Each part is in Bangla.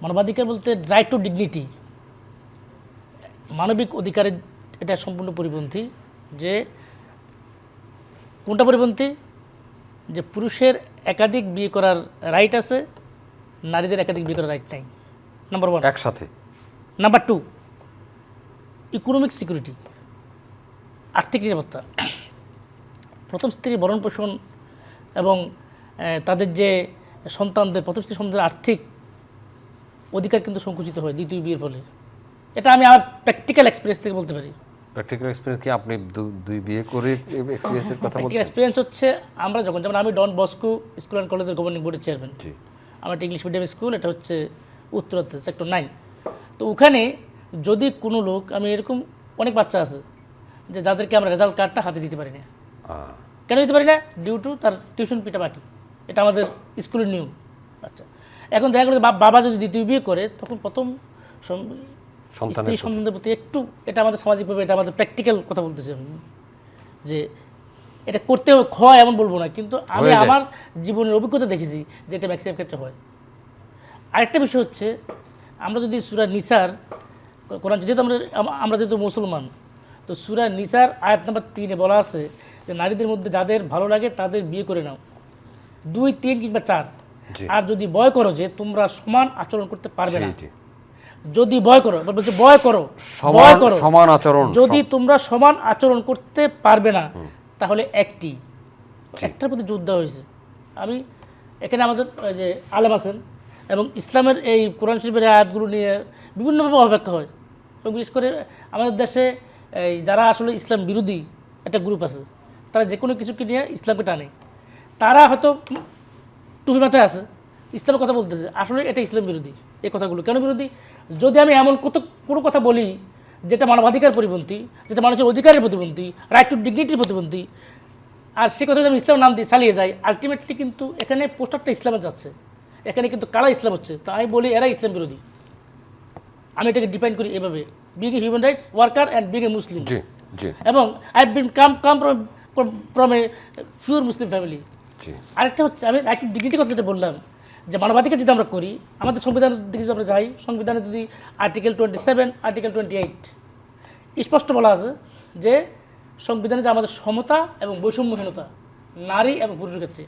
মানবাধিকার বলতে রাইট টু ডিগনিটি, মানবিক অধিকারের এটা সম্পূর্ণ পরিপন্থী। যে কোনটা পরিপন্থী? যে পুরুষের একাধিক বিয়ে করার রাইট আছে, নারীদের একাধিক বিয়ে করার রাইট নাই, নাম্বার ওয়ান। একসাথে। নাম্বার টু, ইকোনমিক সিকিউরিটি, আর্থিক নিরাপত্তা। প্রথম স্ত্রীর ভরণ পোষণ এবং তাদের যে সন্তানদের, প্রথম স্ত্রী সন্তানদের আর্থিক অধিকার কিন্তু সংকুচিত হয় দ্বিতীয় বিয়ের ফলে। এটা আমি আমার প্র্যাকটিক্যাল এক্সপিরিয়েন্স থেকে বলতে পারি। প্র্যাকটিক্যাল এক্সপেরিয়েন্স কি আপনি দুই বিয়ে করে এক্সপেরিয়েন্সের কথা প্র্যাকটিক্যাল বলছেন? এক্সপিরিয়েন্স হচ্ছে আমরা যেমন আমি ডন বস্কো স্কুল অ্যান্ড কলেজের গভর্নিং বোর্ডের চেয়ারম্যান। জি। আমার একটা ইংলিশ মিডিয়াম স্কুল, এটা হচ্ছে উত্তরাতে সেক্টর 9। তো ওখানে যদি কোনো লোক, আমি এরকম অনেক বাচ্চা আছে যে যাদেরকে আমরা রেজাল্ট কার্ডটা হাতে দিতে পারি না। কেন দিতে পারি না? ডিউ টু তার টিউশন পিটা বাকি। এটা আমাদের স্কুলের নিয়ম। আচ্ছা, এখন দেখা গেলো বাবা যদি দ্বিতীয় বিয়ে করে, তখন প্রথম স্ত্রী সন্তানদের প্রতি একটু, এটা আমাদের সামাজিকভাবে, এটা আমাদের প্র্যাকটিক্যাল কথা বলতেছি আমি, যে এটা করতে হয় এমন বলবো না, কিন্তু আমি আমার জীবনের অভিজ্ঞতা দেখেছি যে এটা ম্যাক্সিমাম ক্ষেত্রে হয়। আরেকটা বিষয় হচ্ছে, আমরা যদি সূরা নিসার কোরআন, যেহেতু আমরা যেহেতু মুসলমান, তো সূরা নিসার আয়াত নাম্বার 3-এ বলা আছে যে নারীদের মধ্যে যাদের ভালো লাগে তাদের বিয়ে করে নাও, 2, 3 কিংবা 4। আর যদি ভয় করো যে তোমরা সমান আচরণ করতে পারবে না, যদি ভয় করো, বলছে ভয় করো সমান আচরণ, যদি তোমরা সমান আচরণ করতে পারবে না, তাহলে একটার প্রতি জোর দেওয়া হয়েছে। আমি এখানে আমাদের যে আলেম আছেন এবং ইসলামের এই কোরআন শরীফের আয়াতগুলো নিয়ে বিভিন্নভাবে অপেক্ষা হয়, এবং বিশেষ করে আমাদের দেশে এই যারা আসলে ইসলাম বিরোধী একটা গ্রুপ আছে, তারা যে কোনো কিছুকে নিয়ে ইসলামকে টানে। তারা হয়তো টুপি মাথায় আছে, ইসলামের কথা বলতেছে, আসলে এটা ইসলাম বিরোধী। এই কথাগুলো কেন বিরোধী? যদি আমি এমন কোনো কথা বলি যেটা মানবাধিকার পরিপন্থী, যেটা মানুষের অধিকারের প্রতিবন্ধী, রাইট টু ডিগনিটির প্রতিবন্ধী, আর সে কথা যদি আমি ইসলামের নাম দিয়ে চালিয়ে যাই, আলটিমেটলি কিন্তু এখানে পোস্টারটা ইসলামে যাচ্ছে, এখানে কিন্তু কারা ইসলাম হচ্ছে। তো আমি বলি এরা ইসলাম বিরোধী। আমি এটাকে ডিফাইন করি এভাবে, being a human rights worker and being a Muslim. এবং I have been come from a pure Muslim family. আরেকটা হচ্ছে, আমি রাইট টু ডিগনিটির কথা যেটা বললাম, যে মানবাধিকার যদি আমরা করি, আমাদের সংবিধানের দিকে যদি আমরা যাই, সংবিধানে যদি আর্টিকেল 27, আর্টিকেল 28 স্পষ্ট বলা আছে যে সংবিধানে যে আমাদের সমতা এবং বৈষম্যহীনতা নারী এবং পুরুষের ক্ষেত্রে,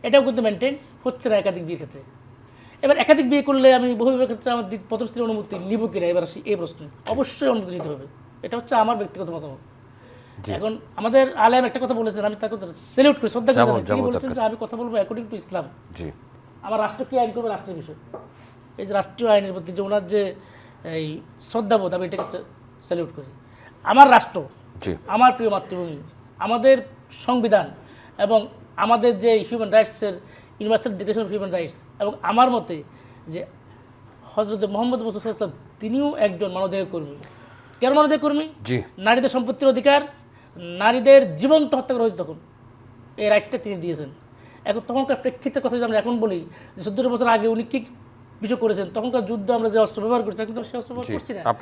এটাও কিন্তু মেনটেন হচ্ছে না একাধিক বিয়ের ক্ষেত্রে। এবার একাধিক বিয়ে করলে আমি বহু বিয়ের ক্ষেত্রে আমার প্রথম স্ত্রীর অনুমতি নিব কিনা, এবার আসি এই প্রশ্নে। অবশ্যই অনুমতি নিতে হবে, এটা হচ্ছে আমার ব্যক্তিগত মতামত। এখন আমাদের আলেম একটা কথা বলেছেন, আমি তাকে সেলিউট করি, শ্রদ্ধা করি। তিনি বলেছেন যে আমি কথা বলবো অ্যাকর্ডিং টু ইসলাম। আমার রাষ্ট্র কি আইন করবে, রাষ্ট্রের বিষয়। এই যে রাষ্ট্রীয় আইনের প্রতি যে ওনার যে এই শ্রদ্ধাবোধ, আমি এটাকে স্যালিউট করি। আমার রাষ্ট্র, আমার প্রিয় মাতৃভূমি, আমাদের সংবিধান এবং আমাদের যে হিউম্যান রাইটসের universal declaration of human rights, এবং আমার মতে যে হযরত মুহাম্মদ মুস্তাফা সাল্লাল্লাহু আলাইহি ওয়াসাল্লাম, তিনিও একজন মানবাধিকার কর্মী। কেন মানবাধিকার কর্মী? নারীদের সম্পত্তির অধিকার, নারীদের জীবন্ত হত্যা করা হয়েছে তখন, এই রাইটটা তিনি দিয়েছেন। এখন তখনকার প্রেক্ষিতের কথা যদি আমরা এখন বলি, যে 14 বছর আগে উনি কী বিষয় করেছেন, তখনকার যুদ্ধ আমরা যে অস্ত্র ব্যবহার করছি, কিন্তু সে অস্ত্র ব্যবহার করছি না।